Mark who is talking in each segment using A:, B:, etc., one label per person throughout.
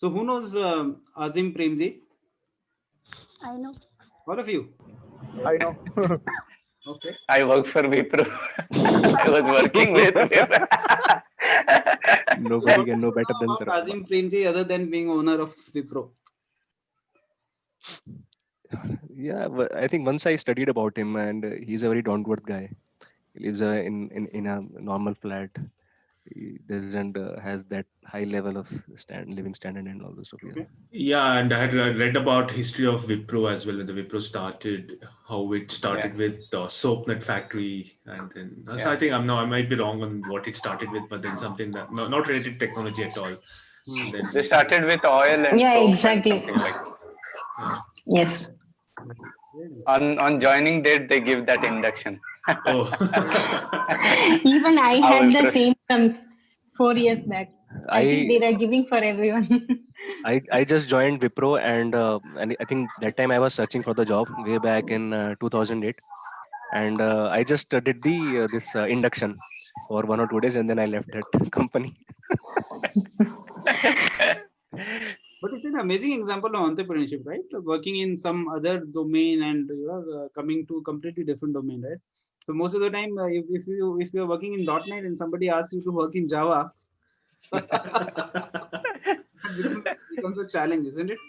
A: So who knows Azim Premji?
B: I know.
A: All of you.
C: I know.
A: Okay.
D: I work for Wipro. I was working with Wipro.
E: Nobody
A: What
E: can
A: do
E: know
A: you
E: better
A: know
E: than
A: about
E: Sarappa.
A: Azim Premji other than being owner of Wipro?
E: Yeah, I think once I studied about him, and he's a very down to earth guy. He lives in a normal flat. He doesn't has that high level of living standard and all those stuff. Yeah.
A: Okay.
F: Yeah, and I had read about history of Wipro as well when the Wipro started, how it
D: Yeah,
F: started with the soap nut factory, and then so
D: yeah.
F: I think I might be wrong on what it started with, but then something that not related to technology at all,
A: Hmm.
F: and then
D: They started with oil and
B: Yeah,
D: soap and
B: exactly.
D: something like.
F: yeah.
B: Yes.
A: Very nice.
D: On joining date, they give that induction.
F: Oh,
B: Even I
D: How
B: had the
D: fresh.
B: same terms 4 years back. I think
E: I
B: they are giving for everyone.
E: I just joined Wipro, and I think that time I was searching for the job way back in 2008, and I just did the this induction for 1 or 2 days, and then I left that company.
A: But it's an amazing example of entrepreneurship, right? Working in some other domain and coming to completely different domain, right? So most of the time, if you're working in .NET and somebody asks you to work in Java, that becomes a challenge, isn't it?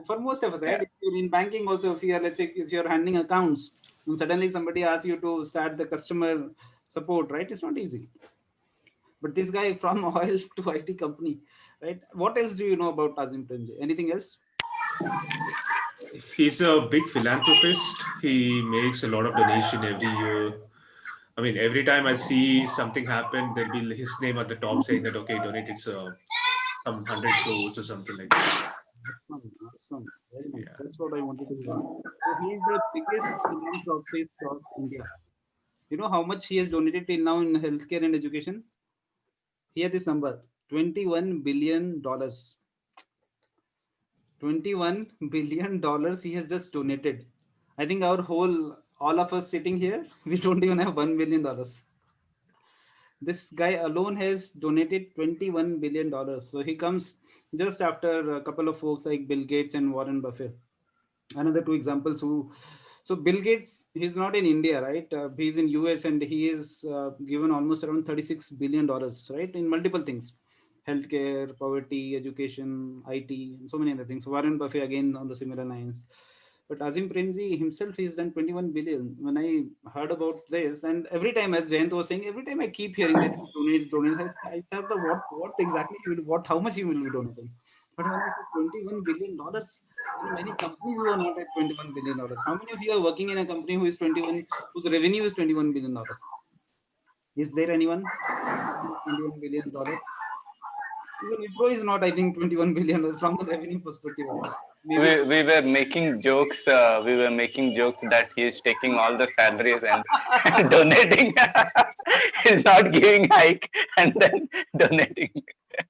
A: For most of us, right?
D: Yeah.
A: If you're in banking, also, if you're, let's say, if you're handling accounts, and suddenly somebody asks you to start the customer support, right? It's not easy. But this guy from oil to IT company, right? What else do you know about Azim Premji? Anything else?
F: he's a big philanthropist. He makes a lot of donation every year. I mean, every time I see something happen, there'll be his name at the top saying that okay, donate it's some 100 crores or something like that.
A: Awesome, awesome. Very nice.
F: Yeah.
A: That's what I wanted to hear. So he is the biggest philanthropist of India. You know how much he has donated till now in healthcare and education? Here this number, $21 billion. $21 billion he has just donated. I think all of us sitting here, we don't even have $1 billion. This guy alone has donated $21 billion. So he comes just after a couple of folks like Bill Gates and Warren Buffett. Another two examples who. So Bill Gates, he's not in India, right? He's in US and he is given almost around $36 billion, right, in multiple things: healthcare, poverty, education, IT, and so many other things. Warren Buffett again on the similar lines. But Azim Premji himself is done 21 billion. When I heard about this, and every time, as Jayant was saying, every time I keep hearing that he donates, I thought that what exactly he will, how much he will be donating. But when I saw $21 billion, there are many companies who are not at $21 billion. How many of you are working in a company who is 21, whose revenue is $21 billion? Is there anyone? $21 billion? Even Wipro is not, I think, 21 billion from the revenue perspective. Maybe.
D: We were making jokes. We were making jokes that he is taking all the salaries and donating. He's not giving hike and then donating.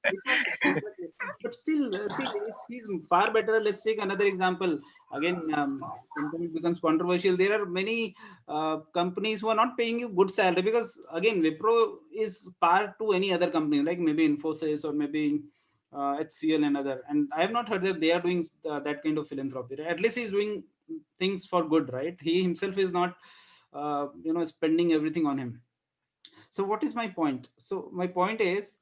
A: Exactly, exactly. But still, see, he's far better. Let's take another example. Again, sometimes it becomes controversial. There are many companies who are not paying you good salary because, again, Wipro is par to any other company, like maybe Infosys or maybe HCL and other. And I have not heard that they are doing that kind of philanthropy. Right? At least he's doing things for good, right? He himself is not, spending everything on him. So, what is my point? So, my point is,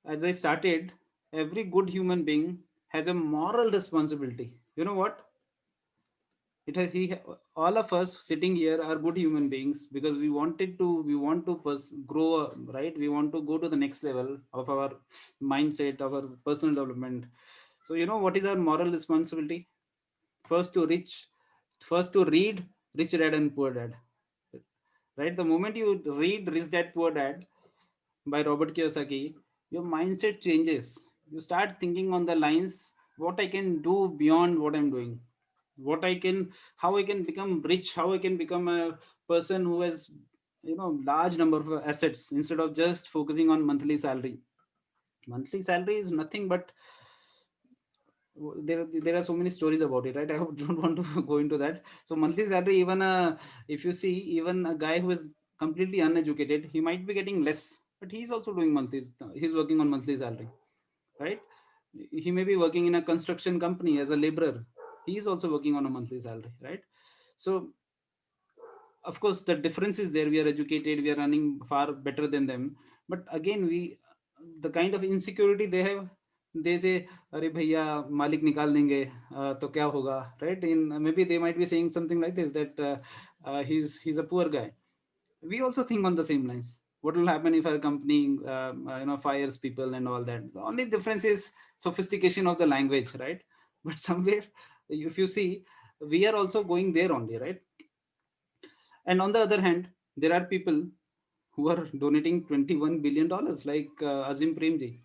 A: as I started, every good human being has a moral responsibility. You know what? It has all of us sitting here are good human beings because we want to grow, right? We want to go to the next level of our mindset, of our personal development. So you know what is our moral responsibility? First to reach, first to read Rich Dad and Poor Dad. Right? The moment you read Rich Dad Poor Dad by Robert Kiyosaki, your mindset changes. You start thinking on the lines what I can do beyond what I'm doing, what I can, how I can become rich, how I can become a person who has large number of assets instead of just focusing on monthly salary. Monthly salary is nothing but there are so many stories about it, right? I don't want to go into that. So monthly salary, even if you see, even a guy who is completely uneducated, he might be getting less, but he's also doing monthly. He's working on monthly salary, right? He may be working in a construction company as a laborer. He is also working on a monthly salary, right? So of course the difference is there. We are educated, we are running far better than them. But again, we, the kind of insecurity they have, they say, अरे भैया मालिक निकाल देंगे तो क्या होगा, right? In maybe they might be saying something like this, that he's a poor guy. We also think on the same lines. What will happen if our company fires people and all that? The only difference is sophistication of the language, right? But somewhere, if you see, we are also going there only, right? And on the other hand, there are people who are donating $21 billion, like Azim Premji.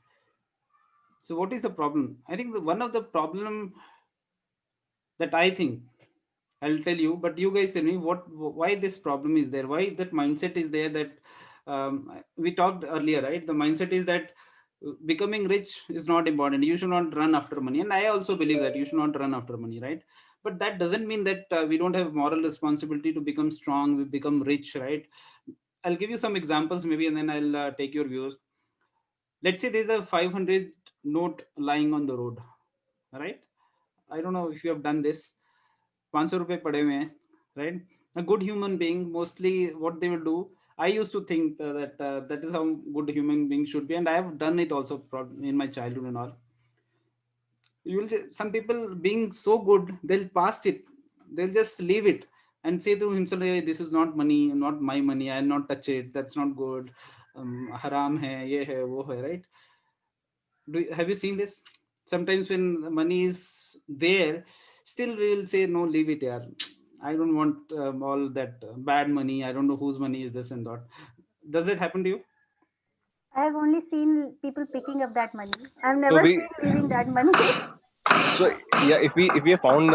A: So what is the problem? I think one of the problem that I think, I'll tell you, but you guys tell me why this problem is there, why that mindset is there, that we talked earlier, right? The mindset is that becoming rich is not important. You should not run after money, and I also believe that you should not run after money, right? But that doesn't mean that we don't have moral responsibility to become strong, we become rich, right? I'll give you some examples maybe, and then I'll take your views. Let's say there's a 500 note lying on the road, right? I don't know if you have done this. 500 रुपए पड़े हुए हैं, right? A good human being, mostly what they will do, I used to think that that is how good human beings should be, and I have done it also in my childhood and all. You will some people being so good, they'll pass it, they'll just leave it and say to himself, "Hey, this is not money, not my money, I'll not touch it, that's not good, haram hai, ye hai, wo hai," right? Have you seen this? Sometimes when money is there, still we will say, "No, leave it here, I don't want all that bad money, I don't know whose money is this and that." Does it happen to you?
C: I have only seen people picking up that money. I've
E: So
C: never
E: we,
C: seen leaving that money.
E: so yeah, if we have found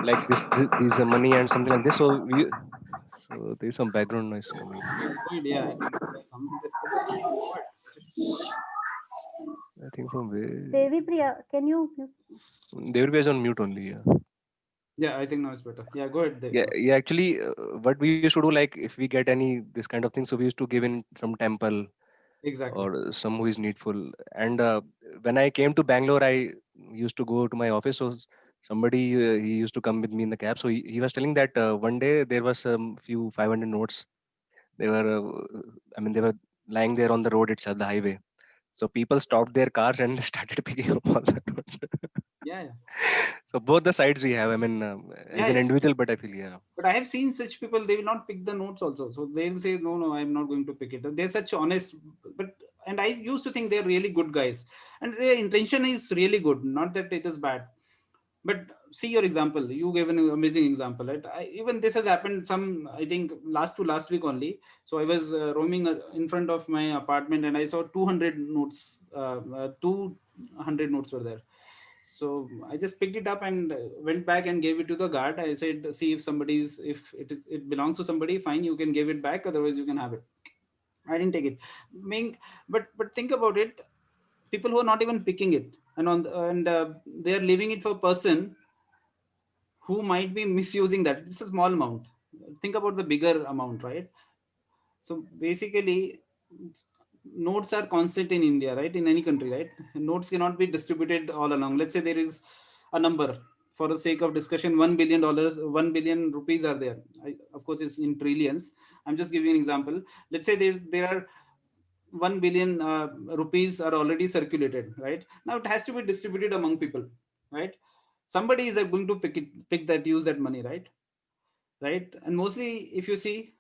E: like this money and something like this, so there's some background noise coming.
A: Good, yeah, I think some, but that's good.
E: I think from where
C: Devi Priya, can you?
E: they will be on mute only. Yeah.
A: Yeah, I think now it's better. Yeah, go ahead,
E: Yeah,
A: Dev.
E: yeah. Actually, what we used to do, like if we get any this kind of thing, so we used to give in some temple
A: Exactly.
E: or some who is needful. And when I came to Bangalore, I used to go to my office. So somebody he used to come with me in the cab. So he was telling that one day there was some few 500 notes. They were, I mean, they were lying there on the road itself, the highway. So people stopped their cars and started picking up all the notes.
A: Yeah, yeah.
E: So both the sides we have. I mean, as
A: Yeah,
E: an
A: yeah.
E: individual, but I feel yeah.
A: But I have seen such people, they will not pick the notes also. So they will say, "No, no, I'm not going to pick it." They're such honest, but, and I used to think they're really good guys. And their intention is really good, not that it is bad. But see your example. You gave an amazing example, right? Even this has happened some, I think, last week only. So I was roaming in front of my apartment and I saw 200 notes, 200 notes were there. So I just picked it up and went back and gave it to the guard. I said, "See, if somebody's, if it belongs to somebody, fine, you can give it back. Otherwise, you can have it." I didn't take it. But think about it. People who are not even picking it, and they are leaving it for a person who might be misusing that. It's a small amount. Think about the bigger amount, right? So basically, notes are constant in India, right? In any country, right? Notes cannot be distributed all along. Let's say there is a number, for the sake of discussion, $1 billion, 1 billion rupees are there. Of course, it's in trillions. I'm just giving an example. Let's say there are 1 billion rupees are already circulated, right? Now it has to be distributed among people, right? Somebody is going to pick that, use that money, right? Right. And mostly, if you see,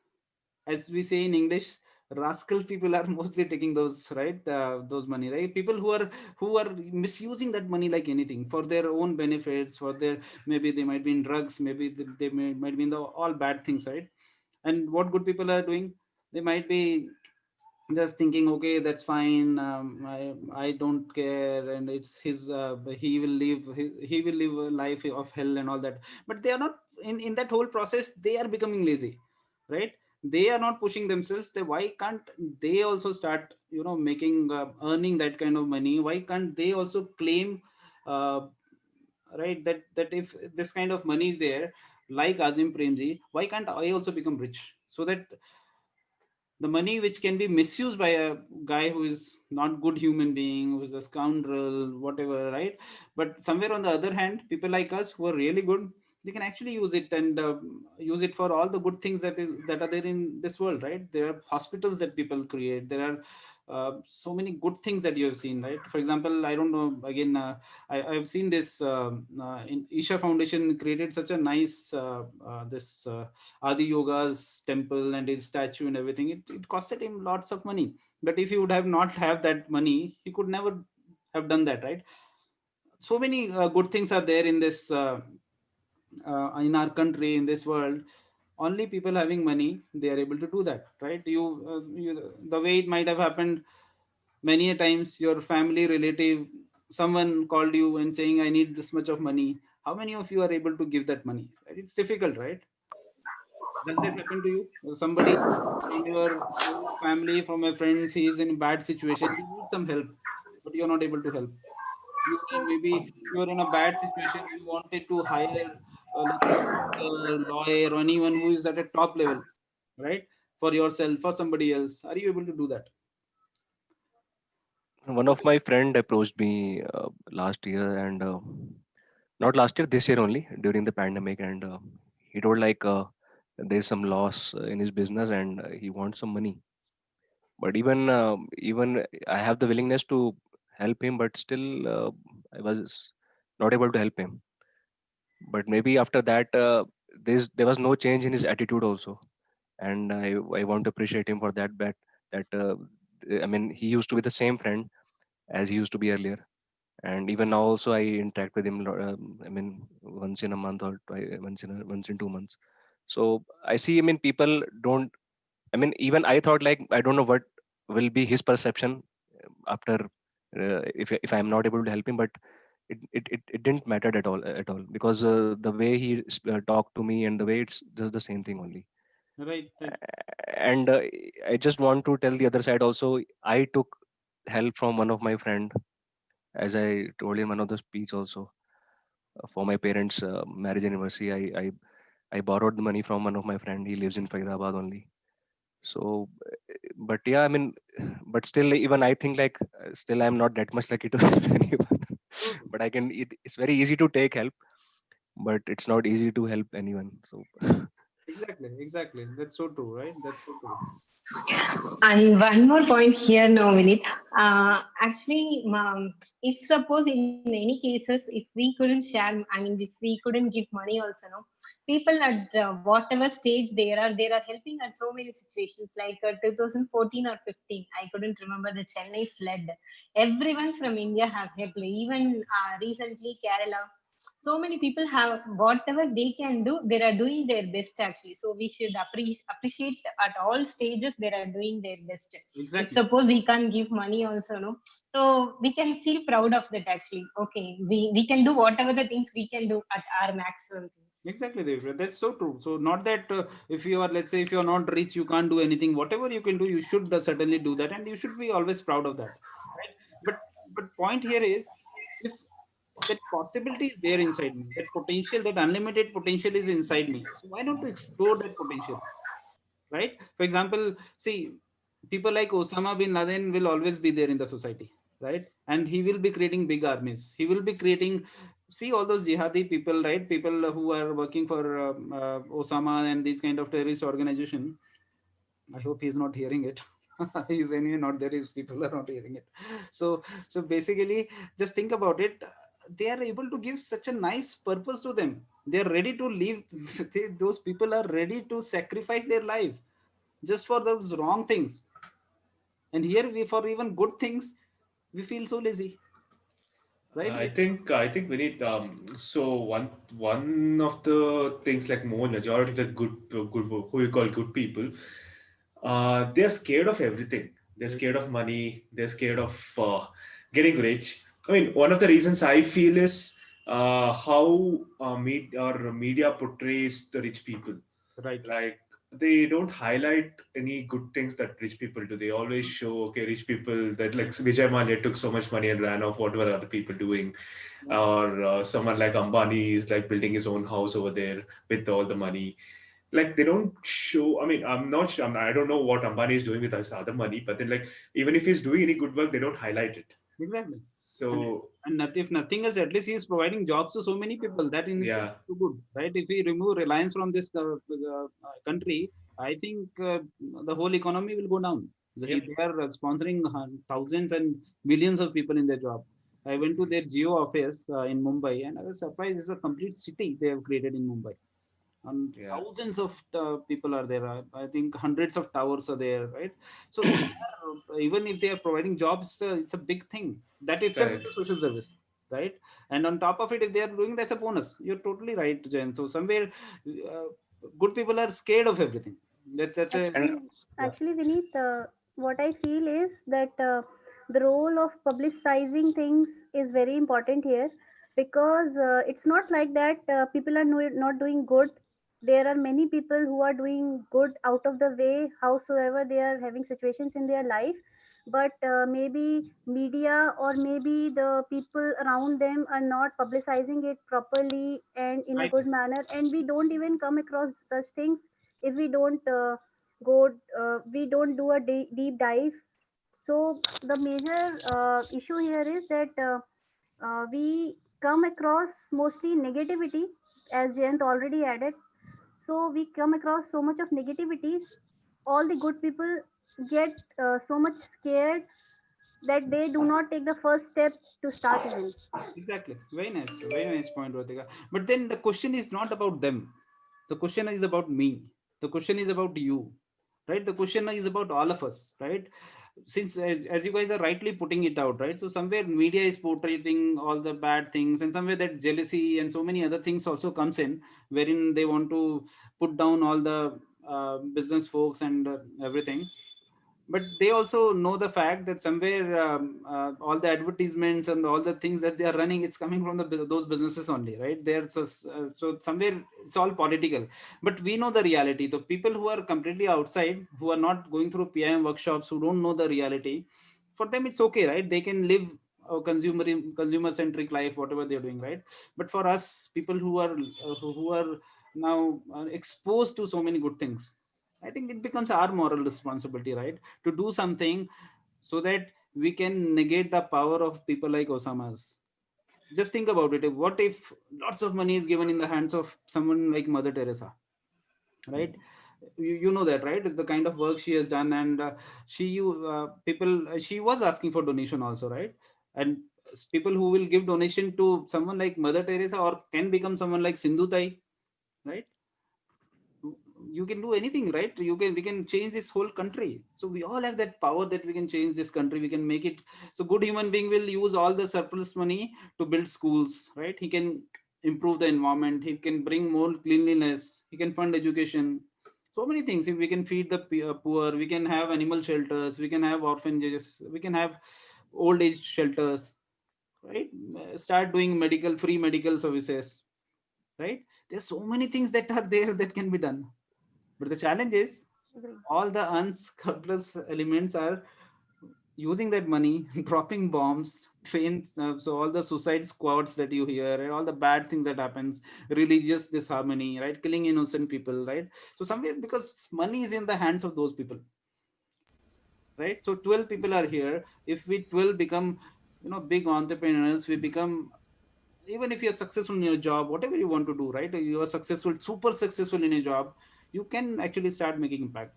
A: as we say in English, rascal people are mostly taking those, right? Those money, right? People who are misusing that money like anything for their own benefits, for their, maybe they might be in drugs, maybe might be in the all bad things, right? And what good people are doing, they might be just thinking, okay, that's fine, I don't care, and it's his, he will live a life of hell and all that. But they are not, in that whole process they are becoming lazy, right? They are not pushing themselves. Why can't they also start, making, earning that kind of money? Why can't they also claim, uh, right, that if this kind of money is there, like Azim Premji, why can't I also become rich? So that the money which can be misused by a guy who is not good human being, who is a scoundrel, whatever, right? But somewhere on the other hand, people like us who are really good, they can actually use it and use it for all the good things that are there in this world, right? There are hospitals that people create. There are so many good things that you have seen, right? For example, I don't know, again, I've seen this in Isha Foundation created such a nice this Adi Yoga's temple and his statue and everything. It costed him lots of money. But if he would have not have that money, he could never have done that, right? So many good things are there in this in our country, in this world. Only people having money, they are able to do that, right? The way it might have happened many a times, your family relative, someone called you and saying, I need this much of money. How many of you are able to give that money? Right? It's difficult, right? Does that happen to you? Somebody from your family, from your friends, he is in a bad situation. You need some help, but you're not able to help. You need, maybe you're in a bad situation. You wanted to hire, let's say, a doctor, lawyer, or anyone who is at a top level, right? For yourself, for somebody else. Are you able to do that?
E: One of my friend approached me last year, and not last year, this year only, during the pandemic, and he told like there's some loss in his business, and he wants some money. But even I have the willingness to help him, but still I was not able to help him. But maybe after that, there was no change in his attitude also, and I want to appreciate him for that. That I mean, he used to be the same friend as he used to be earlier, and even now also I interact with him. I mean, once in a month or once in 2 months. So I see. I mean, people don't. I mean, even I thought like I don't know what will be his perception after if I am not able to help him, but it didn't matter at all because the way he talked to me and the way it's just the same thing only.
A: Right, right.
E: And I just want to tell the other side also. I took help from one of my friend, as I told in one of the speech also, for my parents' marriage anniversary. I borrowed the money from one of my friend. He lives in Faridabad only. So, but yeah, I mean, but still, even I think like still I'm not that much lucky to help anyone.
A: True.
E: But it's very easy to take help, but it's not easy to help anyone. So
A: Exactly, exactly. That's so true, right? That's so true.
B: And one more point here now, Vinit. Actually, if suppose in any cases, if we couldn't share, I mean, if we couldn't give money also, no, people at whatever stage they are helping at so many situations like 2014 or 15. I couldn't remember the Chennai flood. Everyone from India have helped. Even recently, Kerala, so many people have whatever they can do, they are doing their best actually. So we should appreciate at all stages they are doing their best. If
A: Exactly.
B: suppose we can't give money also, no, so we can feel proud of that actually. Okay, we can do whatever the things we can do at our maximum.
A: Exactly, Devra. That's so true. So not that if you are, let's say, if you are not rich, you can't do anything. Whatever you can do, you should certainly do that, and you should be always proud of that, right? But point here is, if that possibility is there inside me, that potential, that unlimited potential is inside me. So why not to explore that potential, right? For example, see, people like Osama bin Laden will always be there in the society, right? And he will be creating big armies. He will be creating, see, all those jihadi people, right? People who are working for Osama and these kind of terrorist organization. I hope he's not hearing it. He's anyway not there. His people are not hearing it. So basically, just think about it. They are able to give such a nice purpose to them. They are ready to leave. Those people are ready to sacrifice their life just for those wrong things. And here, we for even good things, we feel so lazy, right?
F: I think we need so one of the things, like more majority of the good who you call good people, they're scared of everything. They're scared of money. They're scared of getting rich. I mean, one of the reasons I feel is how media portrays the rich people.
A: Right.
F: Like, they don't highlight any good things that rich people do. They always show, okay, rich people that, like Vijay Mallya took so much money and ran off. What were other people doing? Or someone like Ambani is like building his own house over there with all the money. like they don't show. I mean, I'm not sure. I don't know what Ambani is doing with his other money, but then like even if he's doing any good work, they don't highlight it.
A: Exactly.
F: So
A: And if nothing else, at least he is providing jobs to so many people. That in itself
F: yeah,
A: is too good, right? If we remove reliance from this country, I think the whole economy will go down.
F: Yep.
A: They are sponsoring thousands and millions of people in their job. I went to their Geo office in Mumbai, and I was surprised. It's a complete city they have created in Mumbai.
F: Yeah.
A: Thousands of people are there. I think hundreds of towers are there, right? So even if they are providing jobs, it's a big thing. That itself is
F: Correct.
A: a social service, right? And on top of it, if they are doing, that's a bonus. You're totally right, Jen. So somewhere, good people are scared of everything. That's a
C: Actually,
D: And
A: yeah.
C: Vineet, what I feel is that the role of publicizing things is very important here, because it's not like that people are not doing good. There are many people who are doing good out of the way, howsoever they are having situations in their life. But maybe media or maybe the people around them are not publicizing it properly and in a
A: Right.
C: good manner, and we don't even come across such things if we don't go we don't do a deep dive. So the major issue here is that we come across mostly negativity, as Jayant already added. So we come across so much of negativities. All the good people get so much scared that they do not take the first step to start even.
A: Exactly. Very nice point, Rotika. But then the question is not about them. The question is about me. The question is about you, right? The question is about all of us, right? Since as you guys are rightly putting it out, right? So somewhere media is portraying all the bad things, and somewhere that jealousy and so many other things also comes in, wherein they want to put down all the business folks and everything. But they also know the fact that somewhere all the advertisements and all the things that they are running, it's coming from those businesses only, right? They're so somewhere it's all political. But we know the reality. The people who are completely outside, who are not going through PIM workshops, who don't know the reality, for them it's okay, right? They can live a consumer centric life, whatever they're doing, right? But for us, people who are now exposed to so many good things, I think it becomes our moral responsibility, right, to do something so that we can negate the power of people like Osama's. Just think about it. What if lots of money is given in the hands of someone like Mother Teresa, right? You know that, right? It's the kind of work she has done, and she was asking for donation also, right? And people who will give donation to someone like Mother Teresa or can become someone like Sindhu Tai, right? You can do anything, right? We can change this whole country. So we all have that power that we can change this country, we can make it. So good human being will use all the surplus money to build schools, right? He can improve the environment, he can bring more cleanliness, he can fund education, so many things. If we can feed the poor, we can have animal shelters, we can have orphanages, we can have old age shelters, right? Start doing free medical services, right? There's so many things that are there that can be done. But the challenge is
C: Agree.
A: all the unscrupulous elements are using that money, dropping bombs, trains. So all the suicide squads that you hear, and all the bad things that happens, religious disharmony, right? Killing innocent people, right? So somewhere because money is in the hands of those people, right? So 12 people are here. If we 12 become, big entrepreneurs, we become, even if you're successful in your job, whatever you want to do, right? You are successful, super successful in your job, you can actually start making impact.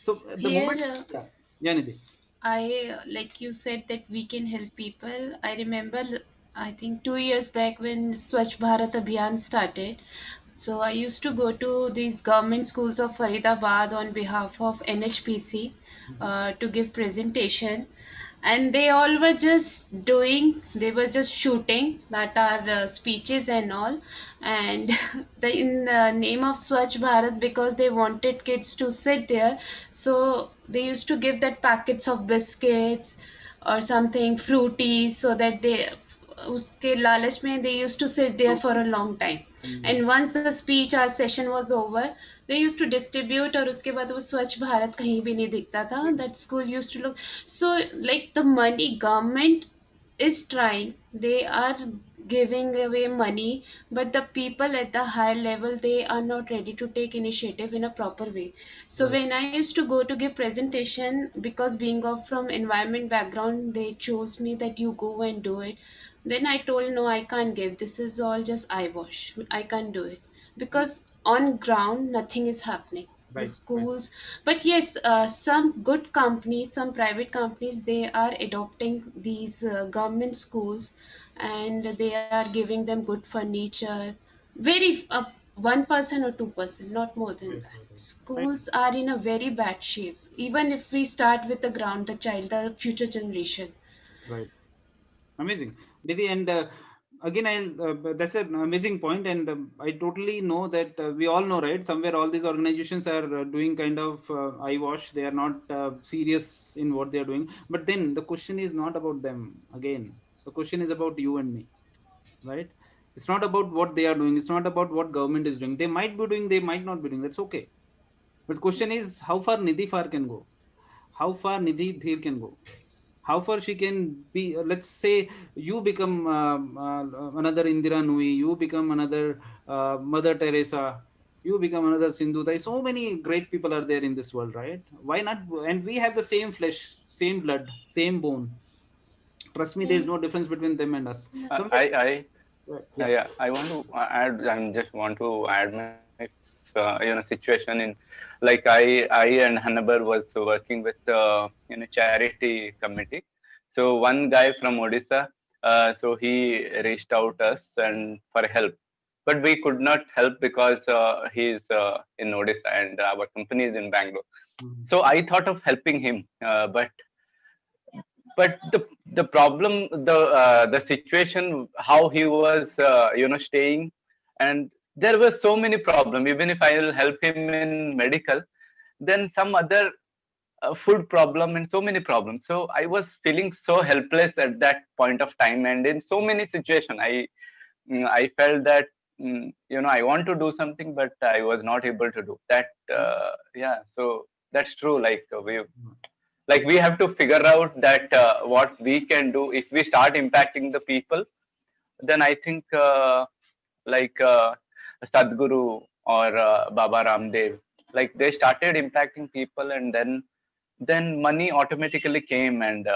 A: So the
G: Here,
A: moment, yeah, yeah, Nidhi.
G: like you said that we can help people. I remember, I think 2 years back when Swachh Bharat Abhiyan started. So I used to go to these government schools of Faridabad on behalf of NHPC to give presentation, and they all were just doing. They were just shooting that are speeches and all, and in the name of Swachh Bharat, because they wanted kids to sit there, so they used to give that packets of biscuits or something fruity so that they उसके लालच में they used to sit there for a long time. And once the speech our session was over, they used to distribute, और उसके बाद वो स्वच्छ भारत कहीं भी नहीं दिखता था. That school used to look so like the money government is trying. They are giving away money, but the people at the higher level, they are not ready to take initiative in a proper way. So
A: Right.
G: when I used to go to give presentation, because being of from environment background, they chose me that you go and do it. Then I told, no, I can't give, this is all just eyewash, I can't do it, because on ground nothing is happening. The
A: Right. Right.
G: schools, but yes, some good companies, some private companies, they are adopting these government schools, and they are giving them good furniture, very 1% or 2%, not more than
A: Right.
G: that.
A: Right. Right.
G: Schools are in a very bad shape, even if we start with the ground, the child, the future generation.
A: Right. Amazing, Didi, and again, that's an amazing point, and I totally know that we all know, right? Somewhere, all these organizations are doing kind of eye wash. They are not serious in what they are doing. But then the question is not about them. Again, the question is about you and me, right? It's not about what they are doing. It's not about what government is doing. They might be doing. They might not be doing. That's okay. But question is how far Nidhi Far can go, how far Nidhi Dheer can go, how far she can be. Let's say you become another Indira Nui, you become another Mother Teresa, you become another Sindhu Tai. So many great people are there in this world, right? Why not? And we have the same flesh, same blood, same bone. Trust me, there is
G: Yeah.
A: no difference between them and us.
D: I,
A: Somewhere,
D: I,
A: yeah.
D: yeah, I want to add. I just want to add my situation in, like I and Hanabar was working with charity committee. So one guy from Odisha, so he reached out us and for help, but we could not help because he's in Odisha and our company is in Bangalore.
A: Mhm.
D: So I thought of helping him, but the problem, the situation, how he was staying, and there were so many problems. Even if I will help him in medical, then some other food problem and so many problems. So I was feeling so helpless at that point of time, and in so many situations I felt that I want to do something, but I was not able to do that. Yeah, so that's true. Like we have to figure out that what we can do. If we start impacting the people, then I think like Sadhguru or Baba Ramdev, like they started impacting people, and then money automatically came, and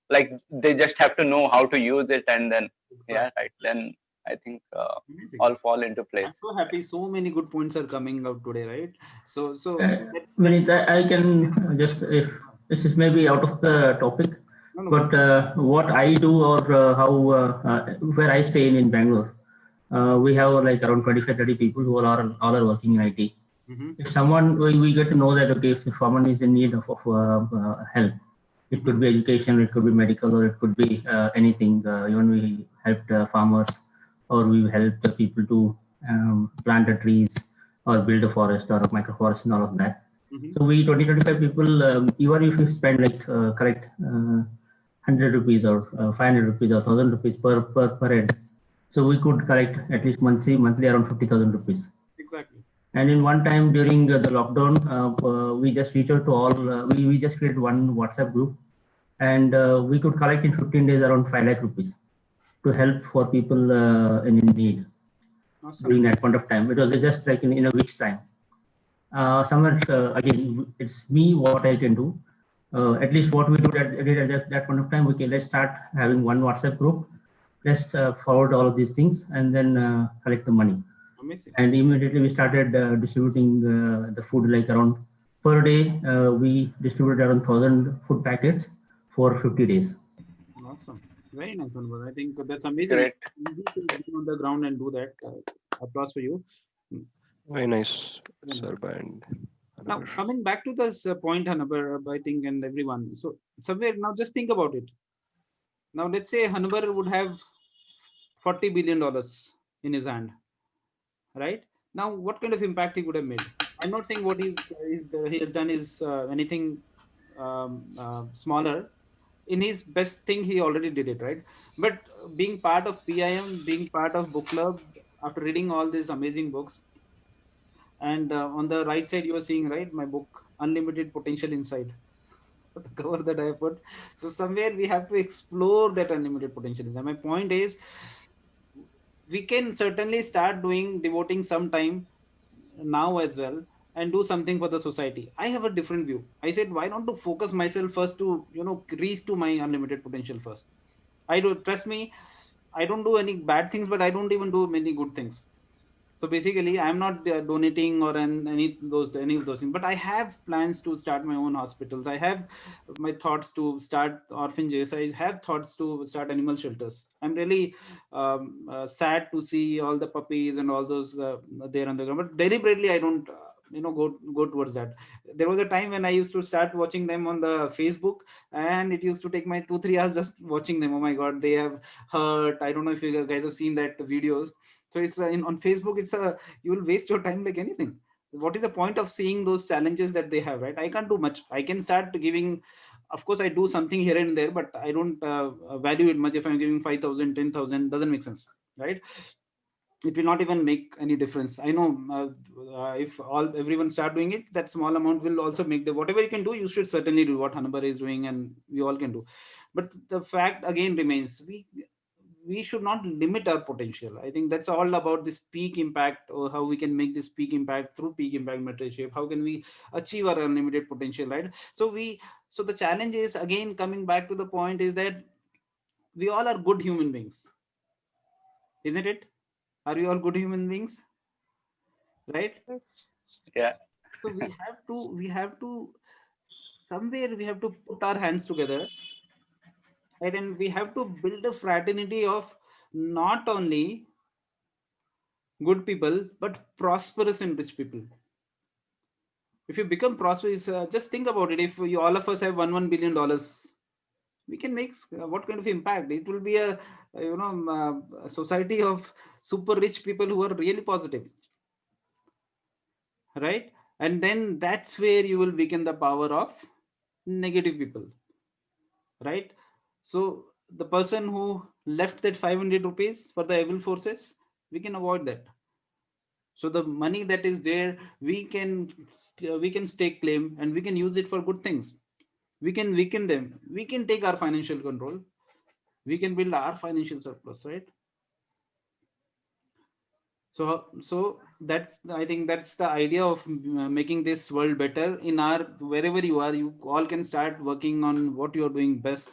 D: like they just have to know how to use it, and then yeah,
A: Exactly.
D: right, then I think
A: Amazing.
D: all fall into place.
A: I'm so happy. So many good points are coming out today, right? So
H: Uh,
A: let's
H: Vinit, I can just, if this is maybe out of the topic,
A: no, no,
H: but what I do or how where I stay in Bangalore, we have like around 25, 30 people who all are working in IT.
A: mm-hmm,
H: If someone, we get to know that, okay, if someone is in need of help, it could
A: mm-hmm,
H: be education, it could be medical, or it could be anything. Even we helped farmers, or we helped people to plant the trees, or build a forest or a microforest and all of that.
A: mm-hmm.
H: So we 20, 25 people, even if you spend like correct 100 rupees or 500 rupees or 1000 rupees per head, so we could collect at least monthly around 50,000 rupees.
A: Exactly.
H: And in one time during the lockdown, we just reached out to all, we just created one WhatsApp group, and we could collect in 15 days around 5 lakh rupees to help for people in need
A: Awesome.
H: during that point of time. It was just like in a week's time. Somewhere, again, it's me what I can do. At least what we did at that point of time, okay, let's start having one WhatsApp group. Let's forward all of these things and then collect the money.
A: Amazing.
H: And immediately we started distributing the food, like around per day we distributed around 1000 food packets for 50 days.
A: Awesome. Very nice, Anwar. I think that's amazing.
D: Great.
A: Easy to be on the ground and do that. Applause for you.
E: Very nice,
A: Yeah.
E: Sarba and
A: Now,
E: Hanabar.
A: coming back to this point, Hanabar, I think, and everyone. So, somewhere now, just think about it. Now, let's say Hanabar would have $40 billion in his hand, right? Now, what kind of impact he would have made? I'm not saying what he has done is anything smaller. In his best thing, he already did it, right? But being part of PIM, being part of book club, after reading all these amazing books, and on the right side, you are seeing, right, my book, Unlimited Potential Inside, the cover that I put. So somewhere we have to explore that unlimited potential inside. My point is, we can certainly start devoting some time now as well, and do something for the society. I have a different view. I said, why not to focus myself first to, reach to my unlimited potential first. I do, trust me, I don't do any bad things, but I don't even do many good things. So basically I'm not donating or any of those things, but I have plans to start my own hospitals. I have my thoughts to start orphanages. I have thoughts to start animal shelters. I'm really sad to see all the puppies and all those there on the ground, but deliberately I don't go towards that. There was a time when I used to start watching them on the Facebook, and it used to take my 2-3 hours just watching them. Oh my god, they have hurt. I don't know if you guys have seen that videos. So it's on Facebook, it's you will waste your time like anything. What is the point of seeing those challenges that they have, right? I can't do much. I can start giving, of course I do something here and there, but I don't value it much. If I'm giving 5,000, 10,000, doesn't make sense, right? It will not even make any difference. I know if everyone start doing it, that small amount will also make whatever you can do, you should certainly do what Hanabar is doing, and we all can do. But the fact again remains, we should not limit our potential. I think that's all about this peak impact, or how we can make this peak impact through peak impact mentorship. How can we achieve our unlimited potential, right? So the challenge is, again coming back to the point, is that we all are good human beings, isn't it? Are we all good human beings, right?
C: Yes.
D: Yeah.
A: So we have to somewhere we have to put our hands together, right? And we have to build a fraternity of not only good people, but prosperous and rich people. If you become prosperous, just think about it. If all of us have $1 billion, we can make what kind of impact? It will be a society of super rich people who are really positive, right? And then that's where you will weaken the power of negative people, right? So the person who left that 500 rupees for the evil forces, we can avoid that. So the money that is there, we can stake claim, and we can use it for good things. We can weaken them. We can take our financial control. We can build our financial surplus, right? So that's, I think that's the idea of making this world better. In our, wherever you are, you all can start working on what you're doing best.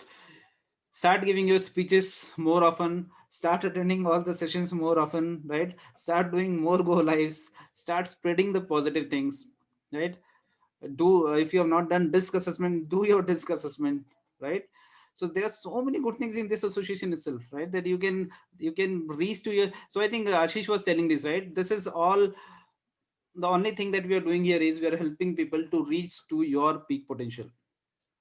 A: Start giving your speeches more often, start attending all the sessions more often, right? Start doing more go lives, start spreading the positive things, right? Do if you have not done disc assessment, do your disc assessment, right? So there are so many good things in this association itself, right? That you can reach to your. So I think Ashish was telling this, right? This is all, the only thing that we are doing here is we are helping people to reach to your peak potential,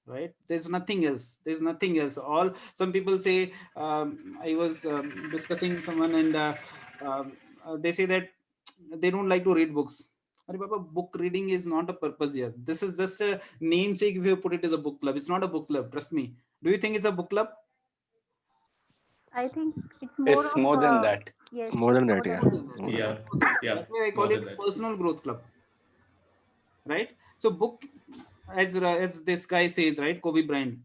A: right? There's nothing else. There's nothing else. All, some people say, I was discussing someone, and they say that they don't like to read books. Arey Baba, book reading is not a purpose here. This is just a namesake if you put it as a book club. It's not a book club, trust me. Do you think it's a book club?
C: I think it's more
D: It's
C: of
D: more than that.
C: yes,
E: More
C: it's
E: than
C: more
E: that,
C: than
E: yeah.
C: that.
E: More than
F: Yeah,
E: that.
F: yeah,
A: That's why I
F: more
A: call it
F: than
A: a
F: that.
A: personal growth club, right? So book, as this guy says, right, Kobe Bryant,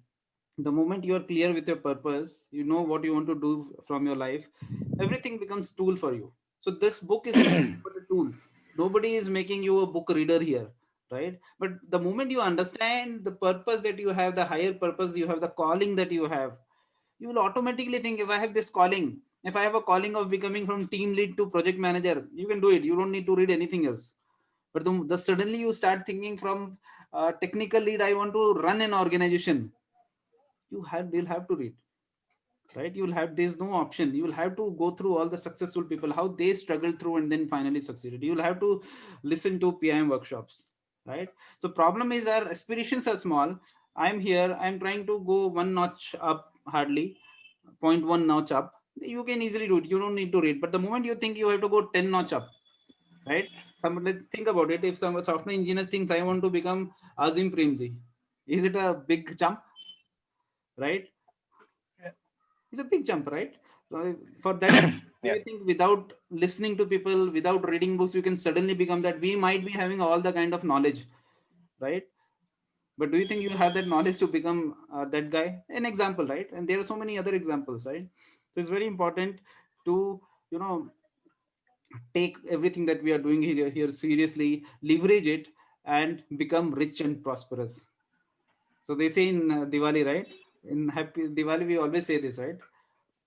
A: the moment you are clear with your purpose, you know what you want to do from your life, everything becomes tool for you. So this book is nothing but a tool. Nobody is making you a book reader here, right? But the moment you understand the purpose that you have, the higher purpose you have, the calling that you have, you will automatically think, if I have this calling, if I have a calling of becoming from team lead to project manager, you can do it. You don't need to read anything else. But the suddenly you start thinking from technical lead, I want to run an organization, you'll have to read, right? You'll have, there's no option. You will have to go through all the successful people, how they struggled through and then finally succeeded. You'll have to listen to PIM workshops, right? So problem is our aspirations are small. I'm here, I'm trying to go one notch up, hardly 0.1 notch up. You can easily do it, you don't need to read. But the moment you think you have to go 10 notch up, right? Let's think about it. If some software engineer thinks I want to become Azim Premji, is it a big jump, right? It's a big jump, right? So for that, do
D: Yeah.
A: you think without listening to people, without reading books, you can suddenly become that? We might be having all the kind of knowledge, right? But do you think you have that knowledge to become that guy? An example, right? And there are so many other examples, right? So it's very important to you know, take everything that we are doing here seriously, leverage it, and become rich and prosperous. So they say in Diwali, right? In Happy Diwali, we always say this, right?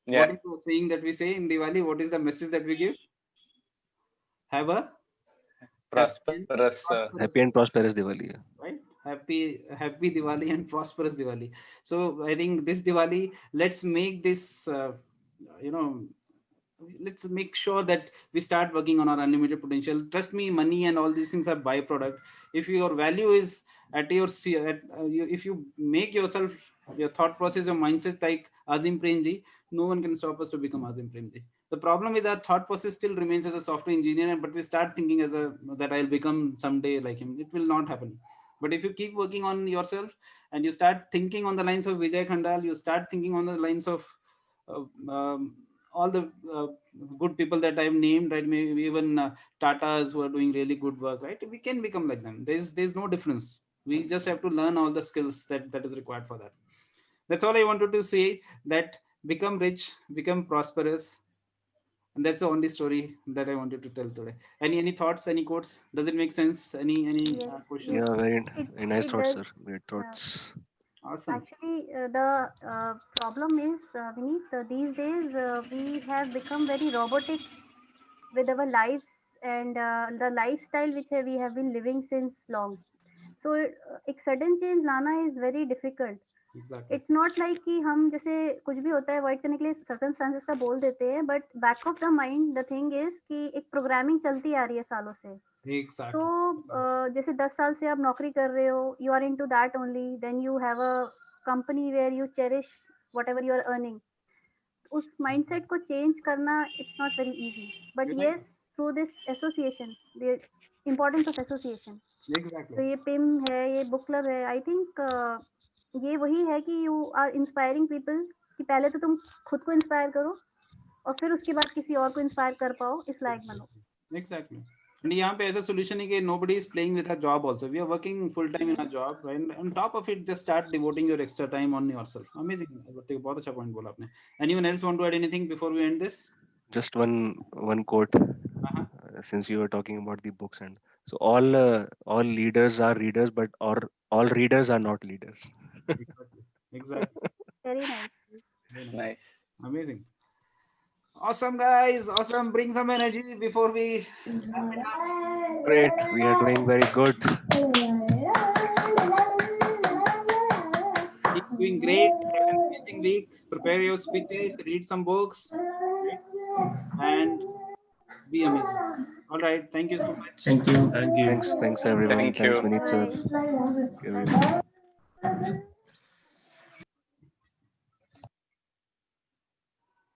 D: Yeah.
A: What is the saying that we say in Diwali? What is the message that we give? Have a
D: Prosperous.
E: Happy and prosperous Diwali. Yeah.
A: right? Happy Diwali and prosperous Diwali. So I think this Diwali, let's make this, you know, let's make sure that we start working on our unlimited potential. Trust me, money and all these things are byproduct. If your value is at your if you make yourself, your thought process, your mindset like Azim Premji, no one can stop us to become Azim Premji. The problem is our thought process still remains as a software engineer, but we start thinking as a that I'll become someday like him. It will not happen. But if you keep working on yourself and you start thinking on the lines of Vijay Khandal, you start thinking on the lines of uh, um, all the good people that I've named, right? Maybe even Tatas who are doing really good work, right? We can become like them. There's no difference. We just have to learn all the skills that is required for that. That's all I wanted to say. That become rich, become prosperous, and that's the only story that I wanted to tell today. Any thoughts? Any quotes? Does it make sense? Any
C: Yes,
A: questions?
C: yes,
E: Yeah,
C: it
E: very nice
C: it
E: thoughts,
C: does.
E: sir. Great
C: Yeah.
E: thoughts.
A: Awesome.
C: Actually, the problem is, Vineet, these days we have become very robotic with our lives and the lifestyle which we have been living since long. So एक sudden change लाना is very difficult.
A: Exactly.
C: It's not like कि हम जैसे कुछ भी होता है avoid करने के लिए सर्कमस्टांसेस का बोल देते हैं, but back of the mind the thing is कि एक प्रोग्रामिंग चलती आ रही है सालों से. तो
A: Exactly.
C: जैसे 10 साल से आप नौकरी कर रहे हो, you are into that only, then you have a company where you cherish whatever you are earning. उस माइंडसेट को चेंज करना it's not very easy, but
A: You're right.
C: Yes through this association, the importance of association.
A: Exactly.
C: तो ये Pym है, ये book club है, I think ये वही है कि यू आर इंस्पायरिंग पीपल, कि पहले तो तुम खुद को इंस्पायर करो और फिर उसके बाद किसी और को इंस्पायर कर पाओ, इस लायक बनो.
A: Exactly. And यहाँ पे ऐसा solution है कि nobody is playing with a job also. We are working full time in a job, and on top of it, just start devoting your extra time on yourself. Amazing. बहुत अच्छा point बोला आपने. Anyone else want to add anything before we end this?
E: Just one quote.
A: Uh-huh.
E: Since you were talking about the books, and so all leaders are readers, but all readers are not leaders.
A: Exactly. Exactly.
C: Very nice.
A: Very nice.
D: Nice.
A: Amazing. Awesome, guys. Awesome. Bring some energy before we wrap it up.
E: Great, we are doing very good.
A: Keep doing great. Have an amazing week. Prepare your speeches, read some books, right? And be amazing. All right. Thank you so much.
H: Thank you.
F: Thank you.
E: Thanks everyone.
D: Thank
E: Thanks
D: you.
E: Vineet sir.
C: Bye.
E: Everyone.